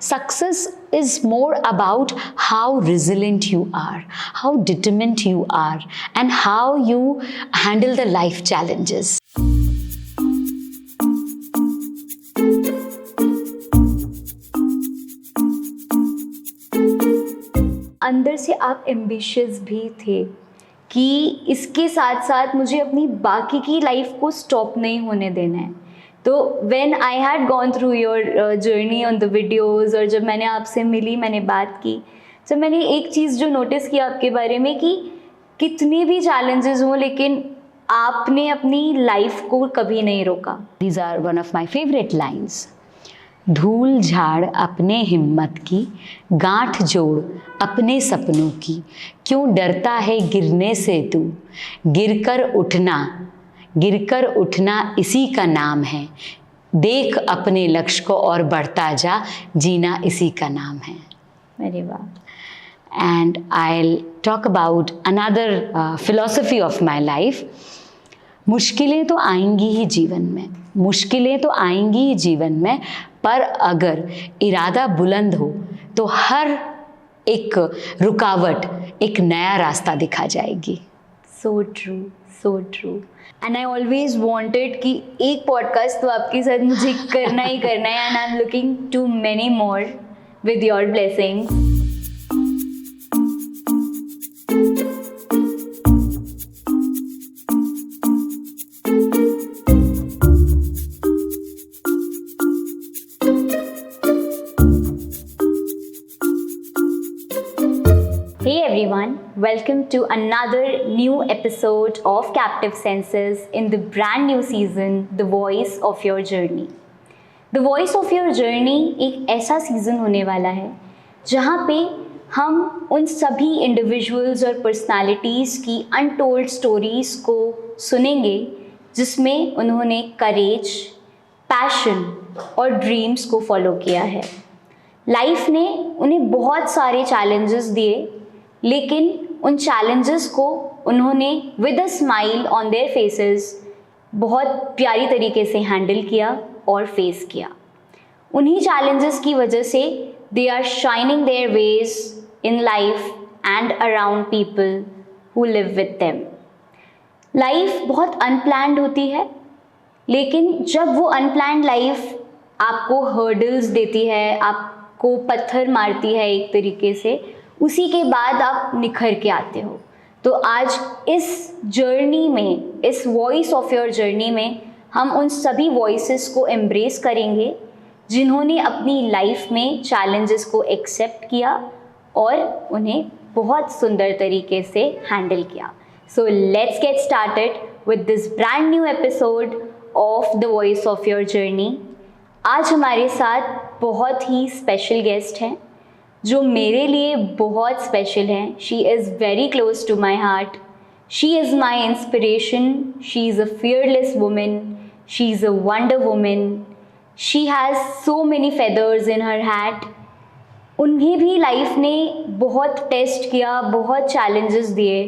Success is more about how resilient you are, how determined you are, and how you handle the life challenges. अंदर से आप ambitious भी थे कि इसके साथ साथ मुझे अपनी बाकी की लाइफ को स्टॉप नहीं होने देना है। तो when I had gone through your journey on the videos, और जब मैंने आपसे मिली, मैंने बात की, जब मैंने एक चीज़ जो नोटिस किया आपके बारे में कि कितने भी चैलेंजेस हों लेकिन आपने अपनी लाइफ को कभी नहीं रोका। These are one of my favorite lines. धूल झाड़ अपने हिम्मत की, गांठ जोड़ अपने सपनों की, क्यों डरता है गिरने से तू, गिरकर उठना इसी का नाम है, देख अपने लक्ष्य को और बढ़ता जा, जीना इसी का नाम है। अरे वाह। And I'll talk about another philosophy of my life. मुश्किलें तो आएंगी ही जीवन में, मुश्किलें तो आएंगी ही जीवन में, पर अगर इरादा बुलंद हो तो हर एक रुकावट एक नया रास्ता दिखा जाएगी। So true, so true. And I always wanted कि एक पॉडकास्ट तो आपके साथ मुझे करना ही करना है, and I am looking to many more with your blessings. Hey everyone, welcome to another new episode of Captive Senses in the brand new season, The Voice of Your Journey. The Voice of Your Journey एक ऐसा season होने वाला है जहाँ पे हम उन सभी इंडिविजुअल्स और पर्सनालिटीज़ की अनटोल्ड स्टोरीज़ को सुनेंगे जिसमें उन्होंने करेज, पैशन और ड्रीम्स को फॉलो किया है। लाइफ ने उन्हें बहुत सारे चैलेंजेस दिए, लेकिन उन चैलेंजेस को उन्होंने with a smile on their faces बहुत प्यारी तरीके से हैंडल किया और फेस किया। उन्हीं चैलेंजेस की वजह से they are shining their ways in life and around people who live with them. Life बहुत अनप्लैन्ड होती है, लेकिन जब वो अनप्लैन्ड लाइफ आपको हर्डल्स देती है, आपको पत्थर मारती है एक तरीके से, उसी के बाद आप निखर के आते हो। तो आज इस जर्नी में, इस वॉइस ऑफ योर जर्नी में, हम उन सभी वॉइसेस को एम्ब्रेस करेंगे जिन्होंने अपनी लाइफ में चैलेंजेस को एक्सेप्ट किया और उन्हें बहुत सुंदर तरीके से हैंडल किया। So let's get started with this brand new episode of the voice of your journey. आज हमारे साथ बहुत ही स्पेशल गेस्ट हैं जो मेरे लिए बहुत स्पेशल हैं। She is very close to my heart, she is my inspiration, she is a fearless women, she is a wonder women, she has so many feathers in her hat. उन्हें भी life ने बहुत test किया, बहुत challenges दिए,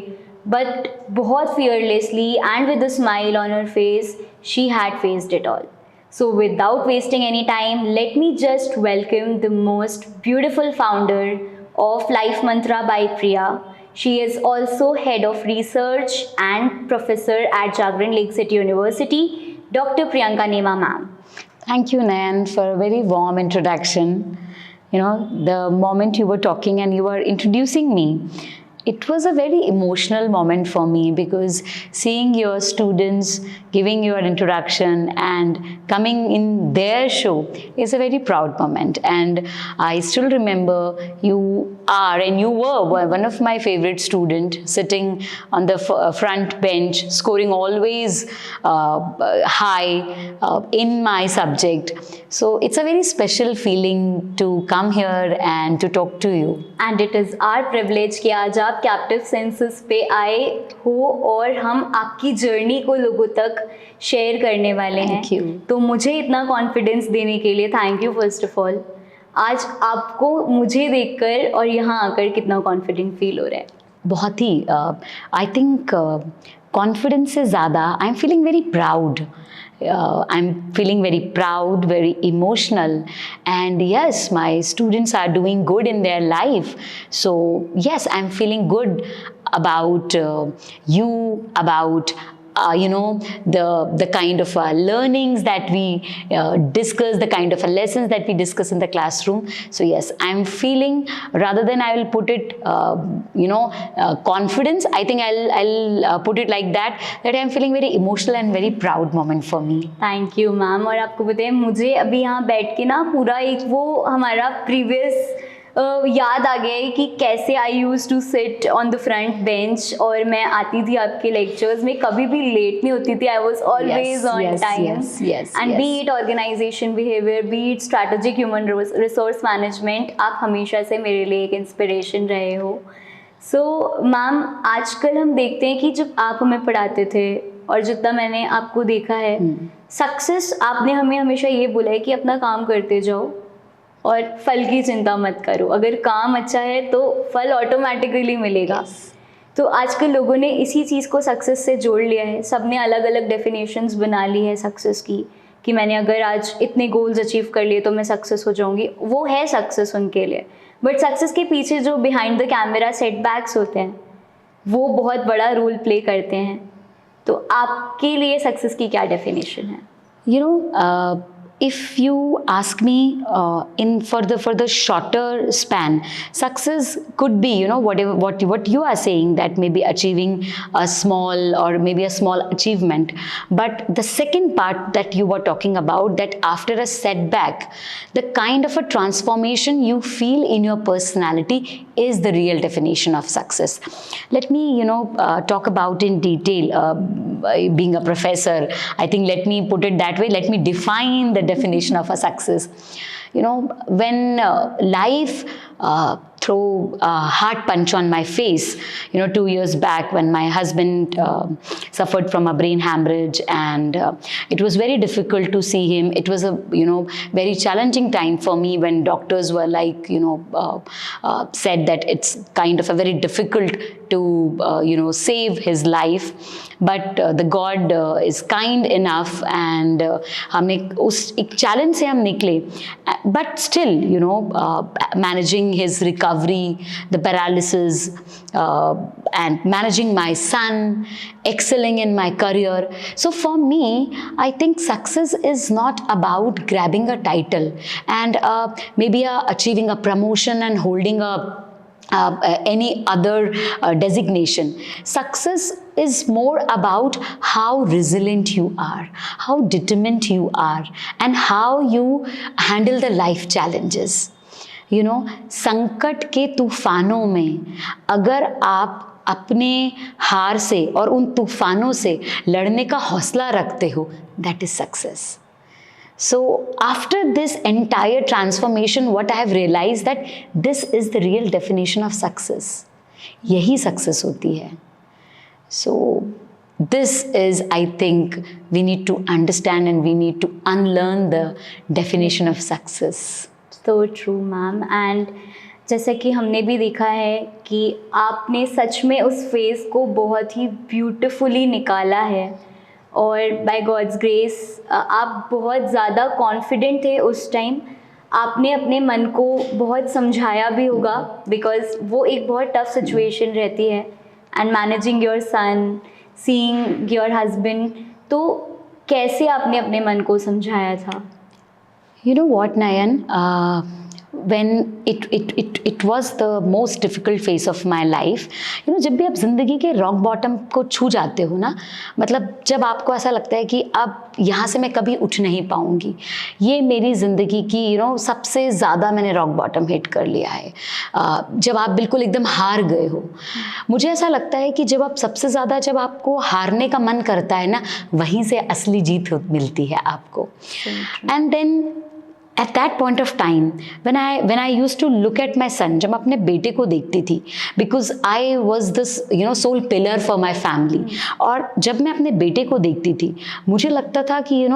but बहुत fearlessly and with a smile on her face she had faced it all. So without wasting any time, let me just welcome the most beautiful founder of Life Mantra by Priya. She is also head of research and professor at Jagran Lake City University, Dr. Priyanka Nema ma'am. Thank you, Nayan, for a very warm introduction. You know, the moment you were talking and you were introducing me, it was a very emotional moment for me, because seeing your students giving your introduction and coming in their show is a very proud moment. And I still remember you are and you were one of my favorite student, sitting on the front bench, scoring always high in my subject. So it's a very special feeling to come here and to talk to you. And it is our privilege कि आज आप captive senses पे आए हो और हम आपकी journey को लोगों तक शेयर करने वाले हैं। Thank you. तो मुझे इतना कॉन्फिडेंस देने के लिए thank you first of all. आज आपको मुझे देखकर और यहाँ आकर कितना कॉन्फिडेंट फील हो रहा है? बहुत ही आई थिंक कॉन्फिडेंस से ज़्यादा I am feeling very proud. I'm feeling very proud, very emotional, and yes, my students are doing good in their life. So yes, I'm feeling good about you, about the kind of learnings that we discuss, the kind of lessons that we discuss in the classroom. So yes, I'm feeling, rather than I will put it confidence, I think I'll put it like that I'm feeling very emotional and very proud moment for me. Thank you ma'am. और आपको बताएं, मुझे अभी यहाँ बैठ के ना पूरा एक वो हमारा प्रीवियस याद आ गया है कि कैसे I used to sit on the front bench और मैं आती थी आपके लेक्चर्स में, कभी भी लेट नहीं होती थी. I was always on time. And be it organisation behaviour, be it strategic human resource management, आप हमेशा से मेरे लिए एक इंस्पिरेशन रहे हो. सो मैम, आजकल हम देखते हैं कि जब आप हमें पढ़ाते थे और जितना मैंने आपको देखा है, सक्सेस आपने हमें हमेशा ये बोला है कि अपना काम करते जाओ और फल की चिंता मत करो. अगर काम अच्छा है तो फल ऑटोमेटिकली मिलेगा. तो आजकल लोगों ने इसी चीज़ को सक्सेस से जोड़ लिया है. सब ने अलग अलग डेफिनेशंस बना ली है सक्सेस की, कि मैंने अगर आज इतने गोल्स अचीव कर लिए तो मैं सक्सेस हो जाऊंगी. वो है सक्सेस उनके लिए, बट सक्सेस के पीछे जो बिहाइंड द कैमरा सेटबैक्स होते हैं वो बहुत बड़ा रोल प्ले करते हैं. तो आपके लिए सक्सेस की क्या डेफिनेशन है? If you ask me, for the shorter span, success could be, whatever what you are saying, that maybe achieving a small or maybe a small achievement. But the second part that you were talking about, that after a setback, the kind of a transformation you feel in your personality is the real definition of success. Let me, talk about in detail. Being a professor, I think, let me put it that way. Let me define the definition of a success. When life throw a hard punch on my face, 2 years back, when my husband suffered from a brain hemorrhage, and it was very difficult to see him. It was a very challenging time for me, when doctors were like said that it's kind of a very difficult to save his life. But the God is kind enough, and हमने उस एक challenge से हम निकले. But still, managing his recovery, the paralysis, and managing my son, excelling in my career. So for me, I think success is not about grabbing a title and maybe achieving a promotion and holding any other designation. Success is more about how resilient you are, how determined you are, and how you handle the life challenges. संकट के तूफानों में अगर आप अपने हार से और उन तूफानों से लड़ने का हौसला रखते हो, that is success. So after this entire transformation, what I have realized, that this is the real definition of success. यही success होती है. So this is, I think, we need to understand and we need to unlearn the definition of success. So true, ma'am. And जैसे कि हमने भी देखा है कि आपने सच में उस फेज़ को बहुत ही ब्यूटिफुली निकाला है, और बाय गॉड्स ग्रेस आप बहुत ज़्यादा कॉन्फिडेंट थे उस टाइम. आपने अपने मन को बहुत समझाया भी होगा, बिकॉज वो एक बहुत टफ सिचुएशन रहती है, and managing your son, seeing your husband. तो कैसे आपने अपने मन को समझाया था? You know what, Nayan? When it was the most difficult phase of my life. जब भी आप ज़िंदगी के रॉक बॉटम को छू जाते हो ना, मतलब जब आपको ऐसा लगता है कि अब यहाँ से मैं कभी उठ नहीं पाऊँगी, ये मेरी ज़िंदगी की सबसे ज़्यादा मैंने रॉक बॉटम हिट कर लिया है. जब आप बिल्कुल एकदम हार गए हो, मुझे ऐसा लगता है कि जब आप सबसे ज़्यादा, जब आपको हारने का मन करता है ना, वहीं से असली जीत मिलती है आपको. And then at that point of time, when I used to look at my son, जब अपने बेटे को देखती थी, because I was this sole pillar for my family, और जब मैं अपने बेटे को देखती थी, मुझे लगता था कि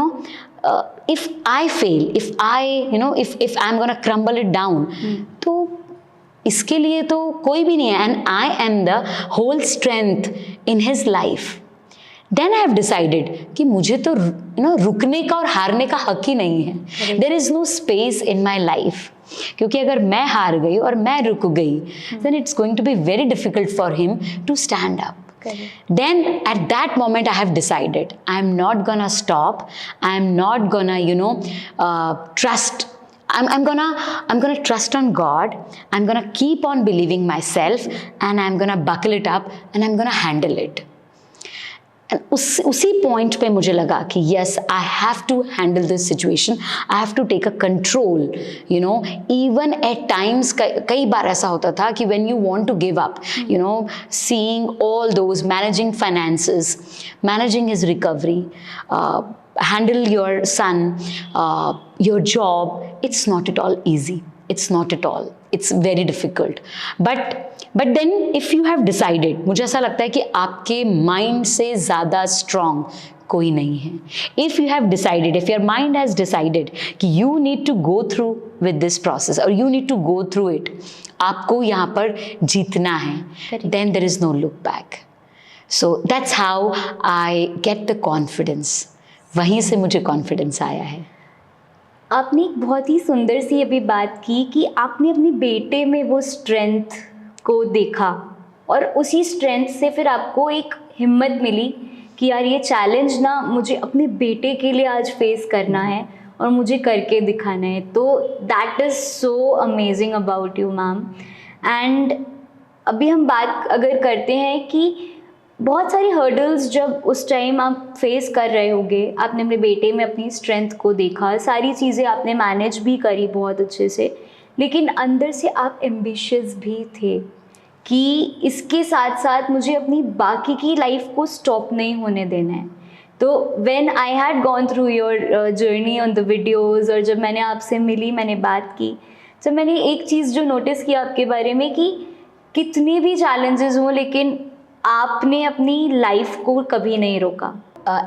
if I fail, if I'm gonna crumble it down, तो इसके लिए तो कोई भी नहीं है, and I am the whole strength in his life. Then I have decided कि मुझे तो रुकने का और हारने का हक ही नहीं है। There is no space in my life, क्योंकि अगर मैं हार गई और मैं रुक गई, then it's going to be very difficult for him to stand up. Then at that moment I have decided I am not gonna stop. I am not gonna trust. I'm gonna trust on God. I'm gonna keep on believing myself, and I'm gonna buckle it up, and I'm gonna handle it. उसी point पे मुझे लगा कि yes, I have to handle this situation, I have to take a control, even at times कई बार ऐसा होता था कि when you want to give up, seeing all those, managing finances, managing his recovery, handle your son, your job, it's not at all easy. It's not at all. It's very difficult. But then if you have decided, मुझे ऐसा लगता है कि आपके mind से ज़्यादा strong कोई नहीं है. If you have decided, if your mind has decided कि you need to go through with this process or you need to go through it, आपको यहाँ पर जीतना है, then there is no look back. So that's how I get the confidence. वहीं से मुझे confidence आया है. आपने एक बहुत ही सुंदर सी अभी बात की कि आपने अपने बेटे में वो स्ट्रेंथ को देखा और उसी स्ट्रेंथ से फिर आपको एक हिम्मत मिली कि यार ये चैलेंज ना मुझे अपने बेटे के लिए आज फेस करना है और मुझे करके दिखाना है. तो that is so amazing about you ma'am. And अभी हम बात अगर करते हैं कि बहुत सारी हर्डल्स जब उस टाइम आप फेस कर रहे होगे, आपने अपने बेटे में अपनी स्ट्रेंथ को देखा, सारी चीज़ें आपने मैनेज भी करी बहुत अच्छे से, लेकिन अंदर से आप एम्बिशियस भी थे कि इसके साथ साथ मुझे अपनी बाकी की लाइफ को स्टॉप नहीं होने देना है. तो when I had gone through your journey on the videos और जब मैंने आपसे मिली, मैंने बात की, तो मैंने एक चीज़ जो नोटिस किया आपके बारे में कि कितने भी चैलेंजेस हों लेकिन आपने अपनी लाइफ को कभी नहीं रोका.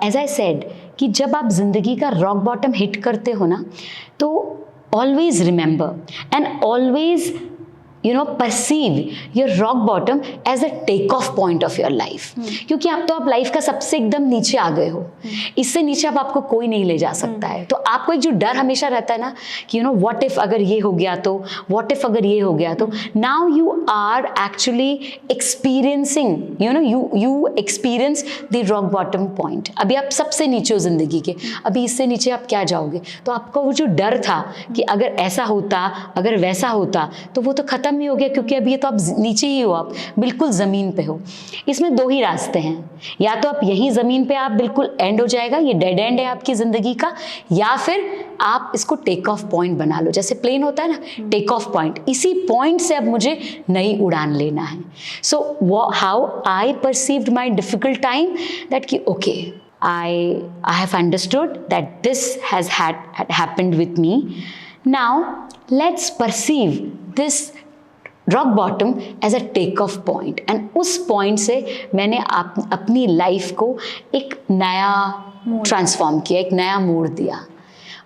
एज आई सेड कि जब आप ज़िंदगी का रॉक बॉटम हिट करते हो ना, तो always remember and always perceive your rock bottom as a take off point of your life. क्योंकि आप लाइफ का सबसे एकदम नीचे आ गए हो, इससे नीचे अब आपको कोई नहीं ले जा सकता है. तो आपको एक जो डर हमेशा रहता है ना कि व्हाट इफ अगर ये हो गया तो, व्हाट इफ अगर ये हो गया तो, now you are actually experiencing, you experience the rock bottom point. अभी आप सबसे नीचे हो जिंदगी के, अभी इससे नीचे आप क्या जाओगे. तो आपका वो जो डर था कि अगर ऐसा होता, अगर वैसा होता, तो वो तो खत्म ही हो गया, क्योंकि अभी ये तो आप नीचे ही हो, आप बिल्कुल ज़मीन पे हो. इसमें दो ही रास्ते हैं, या तो आप यहीं ज़मीन पे आप बिल्कुल एंड हो जाएगा, ये डेड एंड है आपकी ज़िंदगी का, या फिर आप इसको टेक ऑफ पॉइंट बना लो. जैसे प्लेन होता है ना, टेक ऑफ पॉइंट, इसी पॉइंट से अब मुझे नई उड़ान लेना है. So how I perceived my difficult time, that कि okay, I have understood that this has happened with me. Now let's perceive this rock bottom as a take off point. And उस point से मैंने अपनी life को एक नया transform किया, एक नया मोड़ दिया,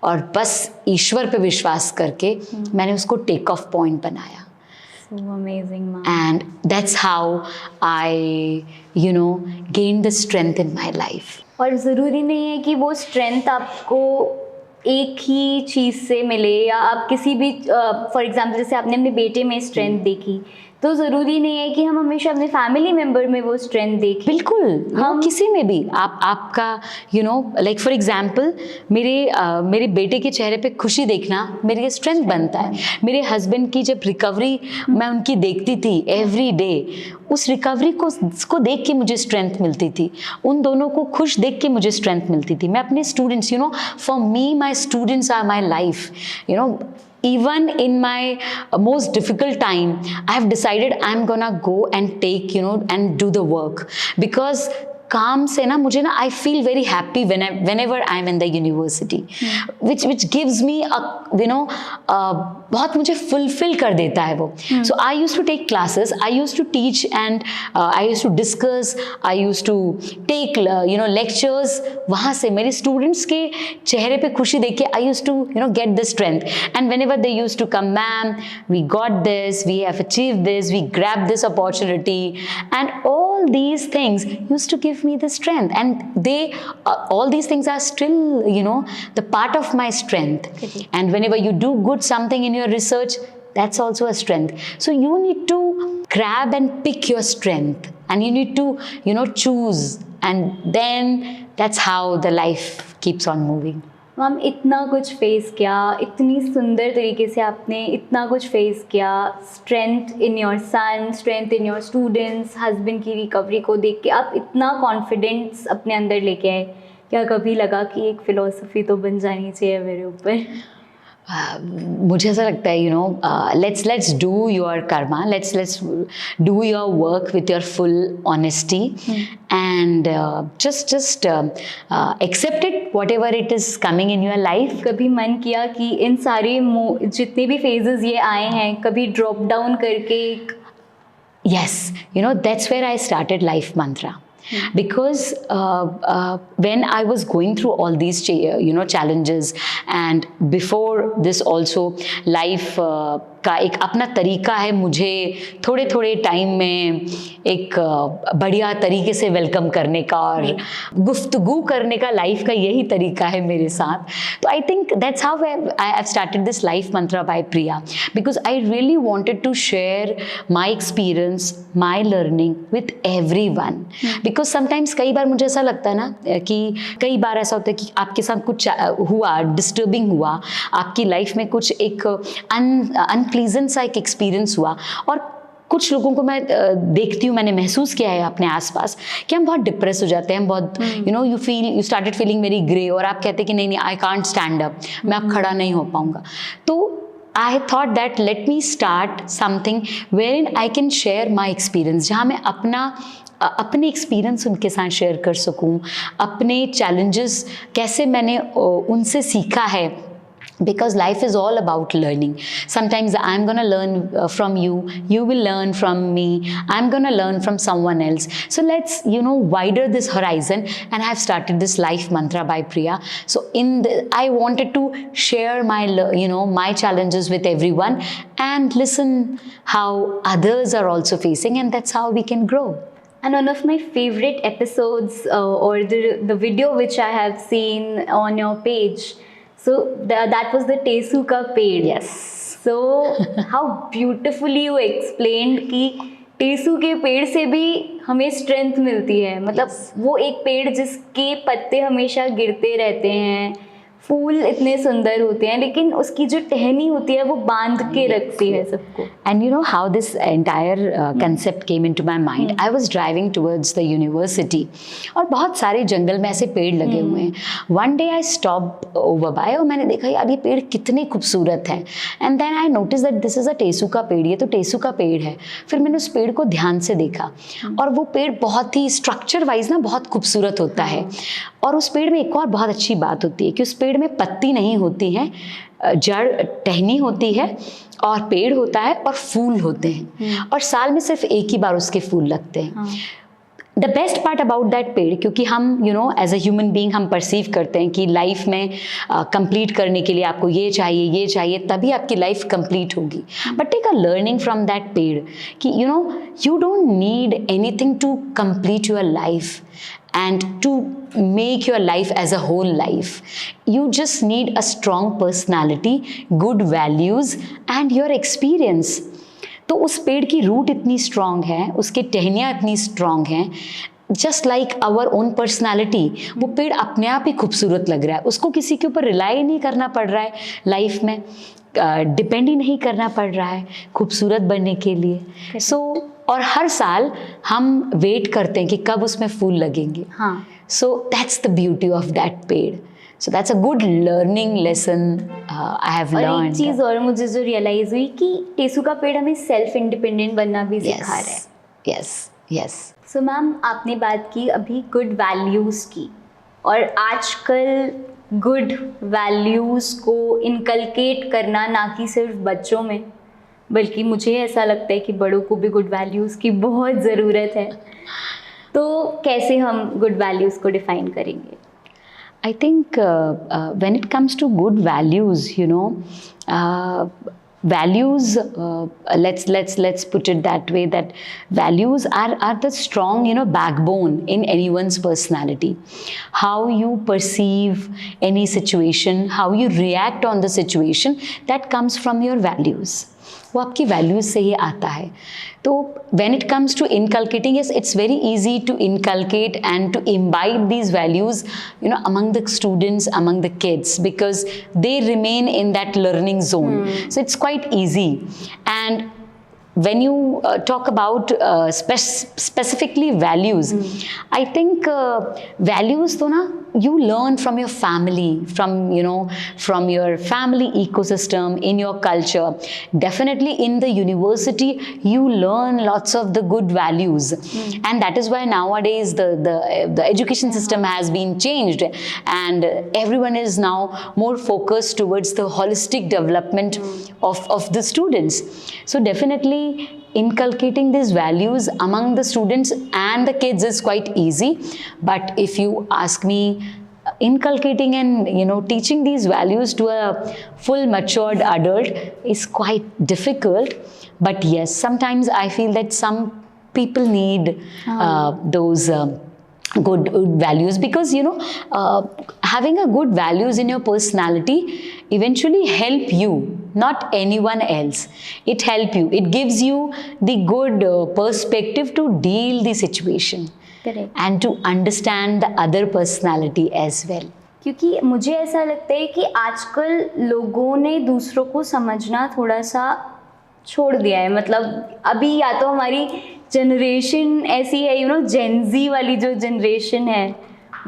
और बस ईश्वर पे विश्वास करके मैंने उसको टेक ऑफ पॉइंट बनाया. Amazing, ma'am. And that's how I gained the strength in my life. और ज़रूरी नहीं है कि वो स्ट्रेंथ आपको एक ही चीज़ से मिले, या आप किसी भी फॉर एग्जांपल जैसे आपने अपने बेटे में स्ट्रेंथ देखी, तो ज़रूरी नहीं है कि हम हमेशा अपने फैमिली मेम्बर में वो स्ट्रेंथ देखें. बिल्कुल, हम किसी में भी आपका लाइक फॉर एग्जांपल मेरे बेटे के चेहरे पे खुशी देखना मेरे लिए स्ट्रेंथ बनता है. मेरे हस्बैंड की जब रिकवरी मैं उनकी देखती थी एवरी डे, उस रिकवरी को देख के मुझे स्ट्रेंथ मिलती थी, उन दोनों को खुश देख के मुझे स्ट्रेंथ मिलती थी. मैं अपने students, for me my students are my life. Even in my most difficult time, I have decided I'm gonna go and take, and do the work, because काम से ना मुझे ना I feel very happy whenever I am in the university, which gives me a बहुत मुझे fulfil कर देता है वो. So I used to take classes, I used to teach, and I used to discuss, I used to take lectures. वहाँ से मेरे students के चेहरे पे खुशी देख के I used to get this strength. And whenever they used to come, ma'am, we got this, we have achieved this, we grabbed this opportunity, and all these things used to give me the strength. And they all these things are still the part of my strength. And whenever you do good something in your research, that's also a strength. So you need to grab and pick your strength, and you need to choose, and then that's how the life keeps on moving. Ma'am इतना कुछ face किया, इतनी सुंदर तरीके से आपने इतना कुछ फेस किया, strength in your son, strength in your students, husband की रिकवरी को देख के आप इतना कॉन्फिडेंस अपने अंदर लेके आए. क्या कभी लगा कि एक फ़िलॉसफी तो बन जानी चाहिए मेरे ऊपर? मुझे ऐसा लगता है let's do your karma, let's do your work with your full honesty, and just accept it, whatever it is coming in your life. कभी मन किया कि इन सारे जितने भी फेजेस ये आए हैं, कभी ड्रॉप डाउन करके? Yes, that's where I started Life Mantra. Because when I was going through all these challenges, and before this also, life का एक अपना तरीका है मुझे थोड़े थोड़े टाइम में एक बढ़िया तरीके से वेलकम करने का और गुफ्तगू करने का. लाइफ का यही तरीका है मेरे साथ. तो I think that's how I have started this life mantra by Priya, because I really wanted to share my experience, my learning with everyone. Because sometimes कई बार मुझे ऐसा लगता है ना कि कई बार ऐसा होता है कि आपके साथ कुछ हुआ, डिस्टर्बिंग हुआ, आपकी लाइफ में कुछ एक अनप्लीजेंट सा एक एक्सपीरियंस हुआ, और कुछ लोगों को मैं देखती हूँ, मैंने महसूस किया है अपने आसपास कि हम बहुत डिप्रेस हो जाते हैं, हम बहुत you started feeling very grey, और आप कहते हैं कि नहीं आई कांट स्टैंड अप, मैं अब खड़ा नहीं हो पाऊंगा. तो I thought that let me start something wherein I can share my experience, जहाँ मैं अपने एक्सपीरियंस उनके साथ शेयर कर सकूं, अपने चैलेंजेस कैसे मैंने उनसे सीखा है. Because life is all about learning. Sometimes I'm going to learn from you, you will learn from me, I'm going to learn from someone else. So let's wider this horizon, and I've started this Life Mantra by Priya. So I wanted to share my my challenges with everyone, and listen how others are also facing, and that's how we can grow. And one of my favorite episodes or the video which I have seen on your page, so that was the टेसू का पेड़. Yes. So how beautifully you explained कि टेसू के पेड़ से भी हमें strength मिलती है. मतलब Yes. वो एक पेड़ जिसके पत्ते हमेशा गिरते रहते हैं, फूल इतने सुंदर होते हैं, लेकिन उसकी जो टहनी होती है वो बांध के रखती है सबको. And you know how this entire concept came into my mind? I was driving towards the university, और बहुत सारे जंगल में ऐसे पेड़ लगे हुए हैं. One day I stopped over by, और मैंने देखा यार ये पेड़ कितने खूबसूरत हैं. And then I noticed that this is a टेसू का पेड़, ये तो टेसू का पेड़ है. फिर मैंने उस पेड़ को ध्यान से देखा, और वो पेड़ बहुत ही स्ट्रक्चर वाइज ना बहुत खूबसूरत होता है. और उस पेड़ में एक और बहुत अच्छी बात होती है कि उस पेड़ में पत्ती नहीं होती हैं, जड़ टहनी होती है, और पेड़ होता है और फूल होते हैं, और साल में सिर्फ एक ही बार उसके फूल लगते हैं. The best part about that पेड़, क्योंकि हम एज अ ह्यूमन बीइंग हम परसीव करते हैं कि लाइफ में कंप्लीट करने के लिए आपको ये चाहिए तभी आपकी लाइफ कंप्लीट होगी. But take a learning from that पेड़ कि you don't need anything to complete your life and to make your life as a whole life. You just need a strong personality, good values, and your experience. तो उस पेड़ की root इतनी strong है, उसके टहनियाँ इतनी स्ट्रांग हैं, just like our own personality. वो पेड़ अपने आप ही खूबसूरत लग रहा है, उसको किसी के ऊपर रिलाई नहीं करना पड़ रहा है लाइफ में, डिपेंड ही नहीं करना पड़ रहा है खूबसूरत बनने के लिए. सो और हर साल हम वेट करते हैं कि कब उसमें फूल लगेंगे. हाँ. So that's the beauty of that ped. So that's a good learning lesson I have learned. और एक चीज़ और मुझे जो रियलाइज हुई कि टेसू का पेड़ हमें सेल्फ इंडिपेंडेंट बनना भी सिखा रहा है. यस. सो मैम, आपने बात की अभी गुड वैल्यूज़ की, और आजकल गुड वैल्यूज़ को इनकलकेट करना ना कि सिर्फ बच्चों में, बल्कि मुझे ऐसा लगता है कि बड़ों को भी गुड वैल्यूज़ की बहुत ज़रूरत है। तो कैसे हम गुड वैल्यूज़ को डिफ़ाइन करेंगे? I think when it comes to good values, values. Let's put it that way. That values are the strong, backbone in anyone's personality. How you perceive any situation, how you react on the situation, that comes from your values. वो आपकी values से ही आता है. तो when it comes to inculcating, yes, it's very easy to inculcate and to imbibe these values, among the students, among the kids, because they remain in that learning zone. So it's quite easy. And when you talk about specifically values, I think values तो ना you learn from your family, from your family ecosystem, in your culture. Definitely in the university you learn lots of the good values, and that is why nowadays the education system has been changed, and everyone is now more focused towards the holistic development of the students. So definitely inculcating these values among the students and the kids is quite easy, but if you ask me, inculcating and teaching these values to a full matured adult is quite difficult. But yes, sometimes I feel that some people need those good values, because having a good values in your personality eventually help you, not anyone else. It help you, it gives you the good perspective to deal the situation. Correct. And to understand the other personality as well. क्योंकि मुझे ऐसा लगता है कि आजकल लोगों ने दूसरों को समझना थोड़ा सा छोड़ दिया है. मतलब अभी या तो हमारी जनरेशन ऐसी है, जेन ज़ी वाली जो जनरेशन है,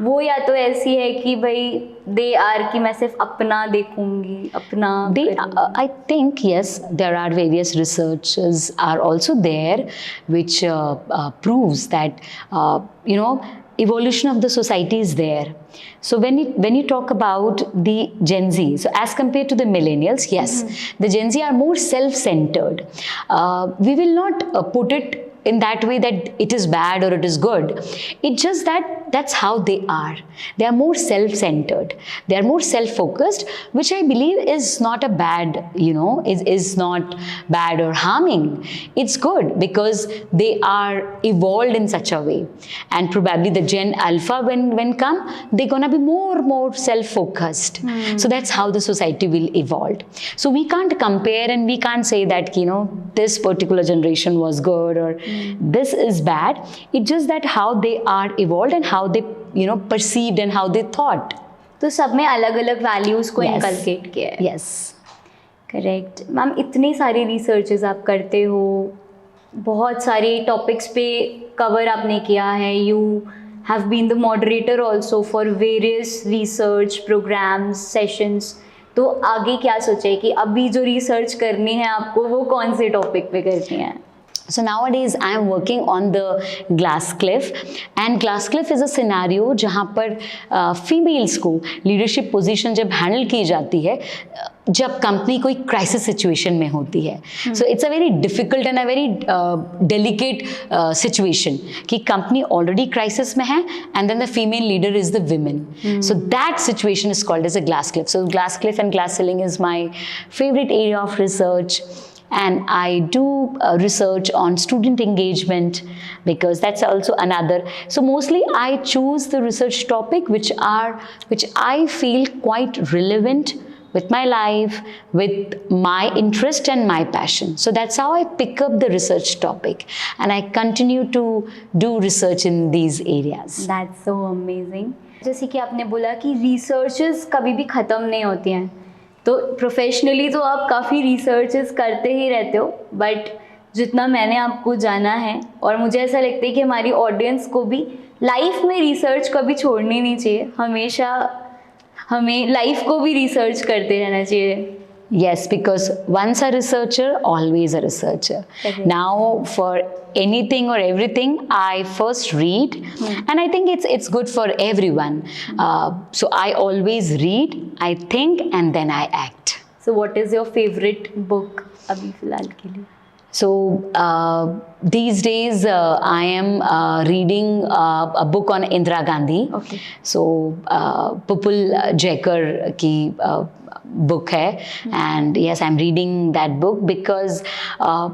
वो या तो ऐसी है कि भाई दे आर कि मैं सिर्फ अपना देखूंगी, अपना. I think yes, there are various researches are also there which proves that evolution of the society is there. So when you talk about the Gen Z, so as compared to the millennials, yes, the Gen Z are more self-centered. We will not put it in that way that it is bad or it is good. It's just that that's how they are. They are more self-centered. They are more self-focused, which I believe is not a bad, is not bad or harming. It's good because they are evolved in such a way. And probably the Gen Alpha, when come, they're gonna be more self-focused. So that's how the society will evolve. So we can't compare and we can't say that, this particular generation was good or this is bad. It's just that how they are evolved and how they perceived and how they thought. तो सब में अलग अलग values को inculcate किया है. Yes. Correct. Ma'am, इतनी सारी रिसर्चेज आप करते हो, बहुत सारे टॉपिक्स पे कवर आपने किया है. You have been the moderator also for various research programmes sessions. तो आगे क्या सोचा है कि अभी जो रिसर्च करनी है आपको, वो कौन से टॉपिक पे करनी है? So nowadays I am working on the glass cliff, and glass cliff is a scenario जहाँ पर females को leadership position जब handle की जाती है, जब कंपनी कोई क्राइसिस सिचुएशन में होती है. So it's a very difficult and a very delicate situation कि कंपनी ऑलरेडी क्राइसिस में है and then the female leader is the women. So that situation is called as a glass cliff. So glass cliff and glass ceiling is my favourite area of research. And I do research on student engagement because that's also another. So mostly I choose the research topic which I feel quite relevant with my life, with my interest and my passion. So that's how I pick up the research topic, and I continue to do research in these areas. That's so amazing. जैसे कि आपने बोला कि researches कभी भी ख़त्म नहीं होती हैं, तो प्रोफेशनली तो आप काफ़ी रिसर्चेस करते ही रहते हो, बट जितना मैंने आपको जाना है, और मुझे ऐसा लगता है कि हमारी ऑडियंस को भी लाइफ में रिसर्च कभी छोड़नी नहीं चाहिए. हमेशा हमें लाइफ को भी रिसर्च करते रहना चाहिए. Yes, because once a researcher, always a researcher. Correct. Now, for anything or everything, I first read, and I think it's good for everyone. So I always read, I think, and then I act. So what is your favorite book अभी फिलहाल के लिए? So these days, I am reading a book on Indira Gandhi. Okay. So Pupul Jaikar ki book hai, and yes, I'm reading that book because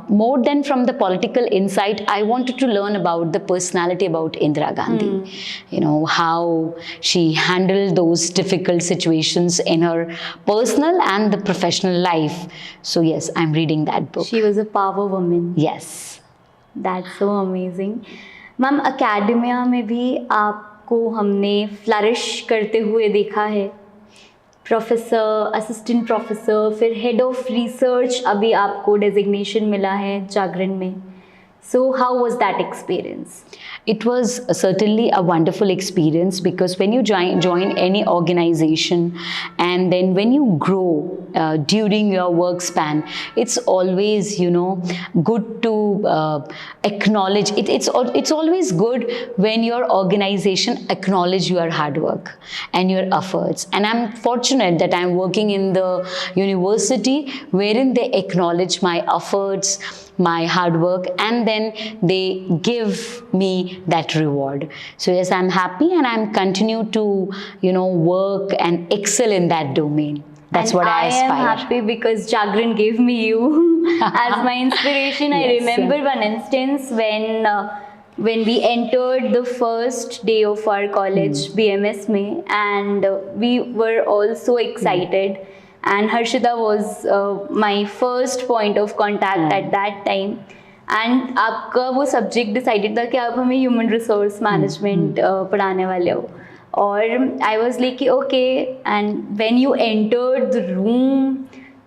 more than from the political insight, I wanted to learn about the personality about Indira Gandhi. You know, how she handled those difficult situations in her personal and the professional life. So yes, I'm reading that book. She was a power woman. Yes. That's so amazing. Ma'am academia में भी आपको हमने flourish करते हुए देखा है. Professor, assistant professor, फिर head of research अभी आपको डेजिग्नेशन मिला है जागरण में. So how was that experience? It was certainly a wonderful experience because when you join any organization and then when you grow during your work span, it's always, you know, good to acknowledge it. It's always good when your organization acknowledge your hard work and your efforts. And I'm fortunate that I'm working in the university wherein they acknowledge my efforts, my hard work, and then they give me that reward. So yes, I'm happy and I'm continue to, you know, work and excel in that domain. That's and what I aspire. I am happy because Jagran gave me you as my inspiration. I Yes. remember one instance when we entered the first day of our college, BMS में, and we were all so excited. And Harshita was my first point of contact at that time. And आपका वो subject decided था कि आप हमें human resource management पढ़ाने वाले हो. और I was like okay. And when you entered the room,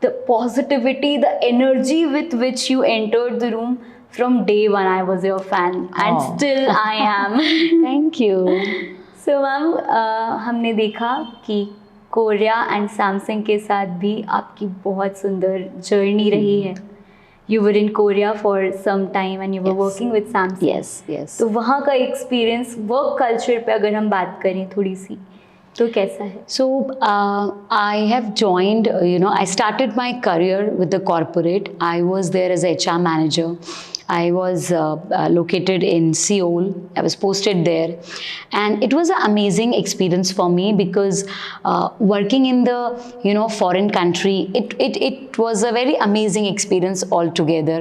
the positivity, the energy with which you entered the room, from day one I was your fan and Oh. still I am. Thank you. So ma'am हमने देखा कि Korea and Samsung के साथ भी आपकी बहुत सुंदर journey रही है. You were in Korea for some time and you were Yes. working with Samsung. Yes, yes. तो वहाँ का एक्सपीरियंस वर्क कल्चर पे अगर हम बात करें थोड़ी सी तो कैसा है? So I have joined, I started my career with the corporate. I was there as a HR manager. I was located in Seoul. I was posted there. And it was an amazing experience for me because working in the, foreign country, it was a very amazing experience altogether,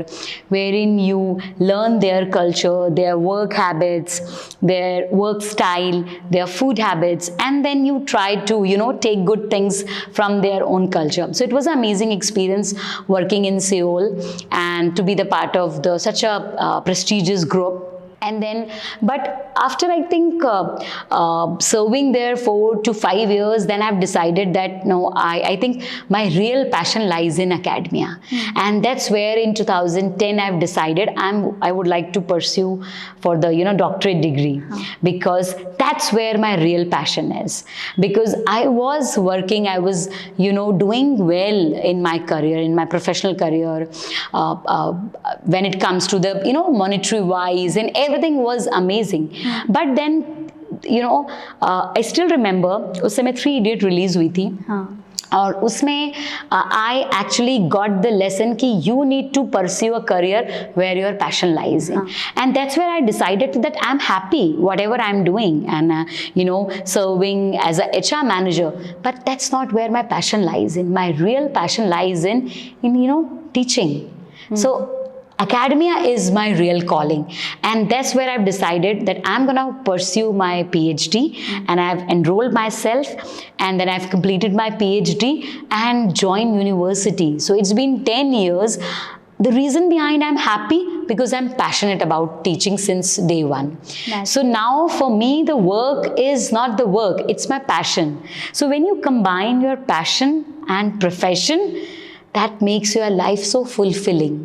wherein you learn their culture, their work habits, their work style, their food habits, and then you try to, take good things from their own culture. So it was an amazing experience working in Seoul and to be the part of such a prestigious group. And then, but after I think serving there 4 to 5 years, then I've decided that no, I think my real passion lies in academia. And that's where in 2010 I've decided I would like to pursue for the doctorate degree, because that's where my real passion is. Because I was working, I was doing well in my career, in my professional career, when it comes to the monetary wise, and everything was amazing. But then I still remember उस समय 3 Idiot release हुई थी. और उसमें I actually got the lesson कि you need to pursue a career where your passion lies in. And that's where I decided that I'm happy whatever I'm doing and serving as a HR manager, but that's not where my passion lies in. My real passion lies in teaching. So academia is my real calling, and that's where I've decided that I'm gonna pursue my PhD, and I've enrolled myself, and then I've completed my PhD and joined university. So it's been 10 years. The reason behind I'm happy because I'm passionate about teaching since day one. Nice. So now for me the work is not the work, it's my passion. So when you combine your passion and profession, that makes your life so fulfilling.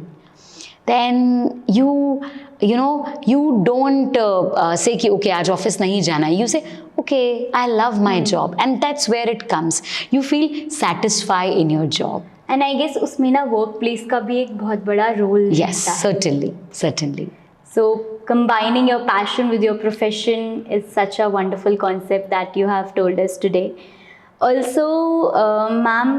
Then you don't say कि okay आज office नहीं जाना. You say okay, I love my job, and that's where it comes. You feel satisfied in your job. And I guess उसमें ना work place का भी एक बहुत बड़ा role Yes, certainly. So combining your passion with your profession is such a wonderful concept that you have told us today. Also, ma'am,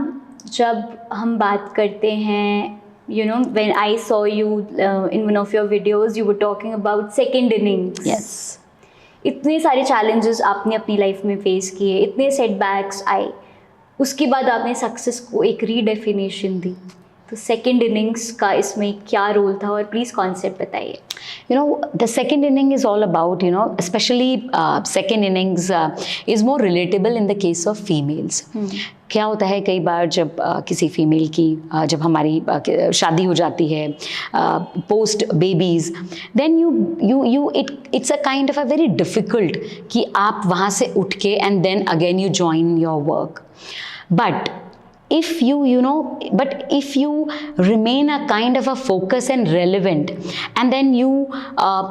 जब हम बात करते हैं, when I saw you in one of your videos, you were talking about second innings. Yes. इतने सारे challenges आपने अपनी life में फेस किए, इतने setbacks आए, उसके बाद आपने सक्सेस को एक रीडेफिनेशन दी. तो सेकेंड इनिंग्स का इसमें क्या रोल था और प्लीज़ कॉन्सेप्ट बताइए. The second inning is all about, especially second innings is more relatable in the case of females. क्या होता है कई बार जब किसी फीमेल की जब हमारी शादी हो जाती है post babies, then it's a kind of a very difficult कि आप वहाँ से उठ के and then again you join your work. But if if you remain a kind of a focus and relevant, and then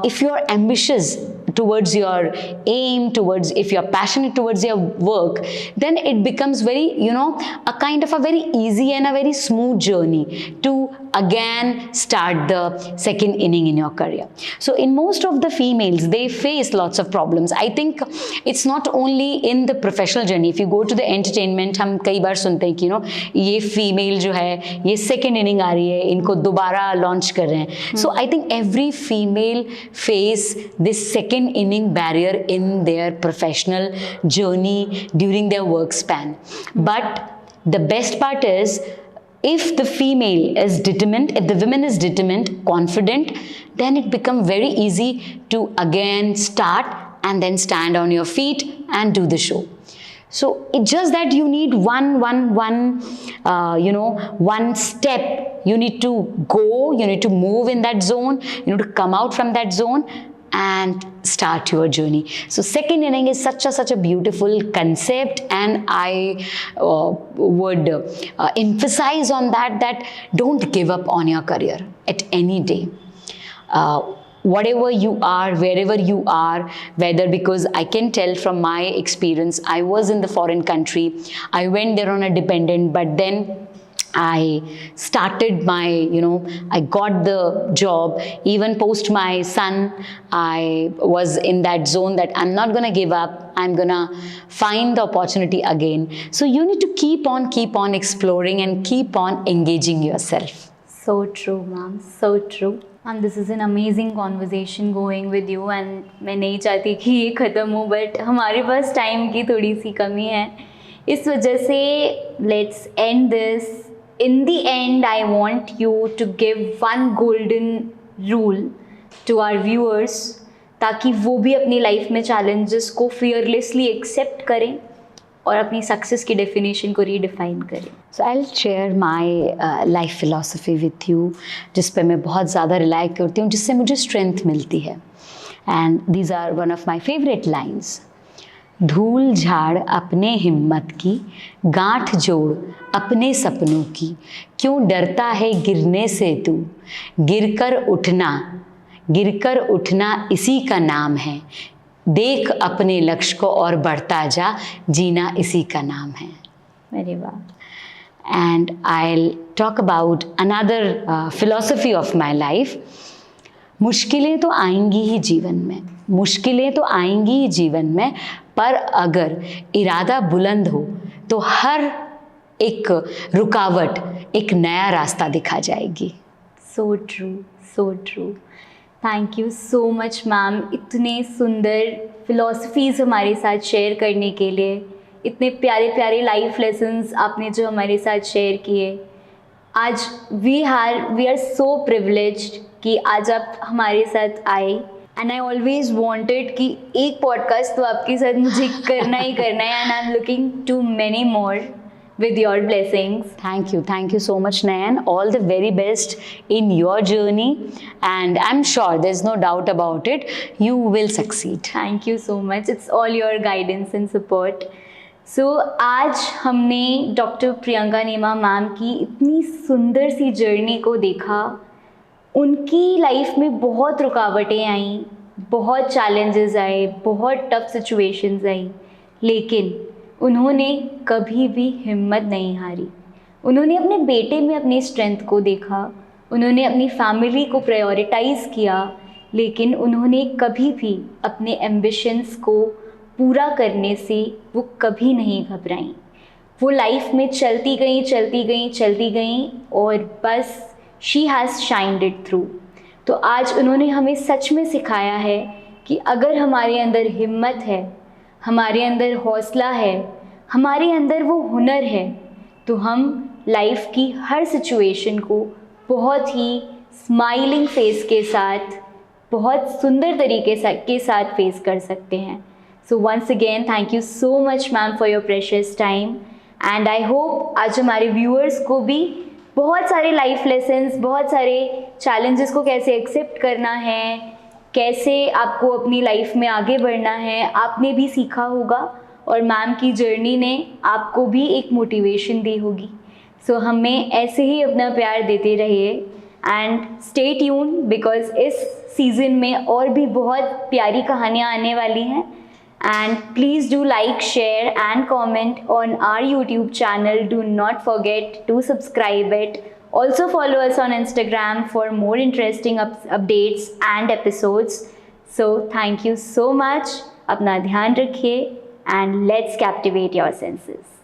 if you're ambitious towards your aim, if you're passionate towards your work, then it becomes very, a kind of a very easy and a very smooth journey to again start the second inning in your career. So in most of the females, they face lots of problems. I think it's not only in the professional journey. If you go to the entertainment, हम कई बार सुनते हैं कि ये female जो है ये second inning आ रही है, इनको दोबारा लॉन्च कर रहे हैं. So I think every female face this second inning barrier in their professional journey during their work span. But the best part is, if the female is determined, if the woman is determined, confident, then it becomes very easy to again start and then stand on your feet and do the show. So it's just that you need one step. You need to go, you need to move in that zone, you need to come out from that zone and start your journey. So second inning is such a beautiful concept, and I would emphasize on that don't give up on your career at any day. Whatever you are, wherever you are, whether, because I can tell from my experience, I was in the foreign country, I went there on a dependent, but then I started my, I got the job. Even post my son, I was in that zone that I'm not going to give up. I'm going to find the opportunity again. So you need to keep on exploring and keep on engaging yourself. So true, ma'am. So true. Ma'am, this is an amazing conversation going with you, and मैं नहीं चाहती कि ये ख़त्म हो, but हमारे पास time की थोड़ी सी कमी है. इस वजह से let's end this. In the end, I want you to give one golden rule to our viewers, ताकि वो भी अपनी लाइफ में challenges को fearlessly accept करें और अपनी सक्सेस की डेफिनेशन को रीडिफाइन करें. So I'll share my life philosophy with you, जिस पे मैं बहुत ज़्यादा रिलाई करती हूँ, जिससे मुझे स्ट्रेंथ मिलती है. And these are one of my favorite lines. धूल झाड़ अपने हिम्मत की, गांठ जोड़ अपने सपनों की, क्यों डरता है गिरने से तू, गिरकर उठना इसी का नाम है, देख अपने लक्ष्य को और बढ़ता जा, जीना इसी का नाम है. अरे वाह. And I'll talk about another philosophy of my life. मुश्किलें तो आएंगी ही जीवन में, पर अगर इरादा बुलंद हो तो हर एक रुकावट एक नया रास्ता दिखा जाएगी. So true. Thank you so much ma'am, इतने सुंदर फिलॉसफीज़ हमारे साथ शेयर करने के लिए, इतने प्यारे प्यारे लाइफ लेसन्स आपने जो हमारे साथ शेयर किए. आज वी आर सो प्रिविलेज्ड कि आज आप हमारे साथ आए. एंड आई ऑलवेज वॉन्टेड कि एक पॉडकास्ट तो आपके साथ मुझे करना ही करना है, and I am looking to many more with your blessings. Thank you so much, Nayan. All the very best in your journey, and I'm sure there's no doubt about it, you will succeed. Thank you so much. It's all your guidance and support. So आज हमने doctor Priyanka नेमा ma'am की इतनी सुंदर सी journey को देखा. उनकी life में बहुत रुकावटें आई, बहुत चैलेंजेस आए, बहुत टफ सिचुएशंस आई, लेकिन उन्होंने कभी भी हिम्मत नहीं हारी. उन्होंने अपने बेटे में अपनी स्ट्रेंथ को देखा, उन्होंने अपनी फैमिली को प्रायोरिटाइज़ किया, लेकिन उन्होंने कभी भी अपने एम्बिशंस को पूरा करने से वो कभी नहीं घबराईं। वो लाइफ में चलती गई और बस शी हैज़ शाइंड इट थ्रू। तो आज उन्होंने हमें सच में सिखाया है कि अगर हमारे अंदर हिम्मत है, हमारे अंदर हौसला है, हमारे अंदर वो हुनर है, तो हम लाइफ की हर सिचुएशन को बहुत ही स्माइलिंग फेस के साथ, बहुत सुंदर तरीके के साथ फेस कर सकते हैं। So once again thank you so much ma'am for your precious time, and I hope आज हमारे व्यूअर्स को भी बहुत सारे लाइफ लेसन्स, बहुत सारे चैलेंजेस को कैसे एक्सेप्ट करना है, कैसे आपको अपनी लाइफ में आगे बढ़ना है, आपने भी सीखा होगा और मैम की जर्नी ने आपको भी एक मोटिवेशन दी होगी। सो हमें ऐसे ही अपना प्यार देते रहिए एंड स्टे ट्यून, बिकॉज इस सीज़न में और भी बहुत प्यारी कहानियाँ आने वाली हैं। And please do like, share and comment on our YouTube channel. Do not forget to subscribe it. Also follow us on Instagram for more interesting updates and episodes. So thank you so much. अपना ध्यान रखिए and let's captivate your senses.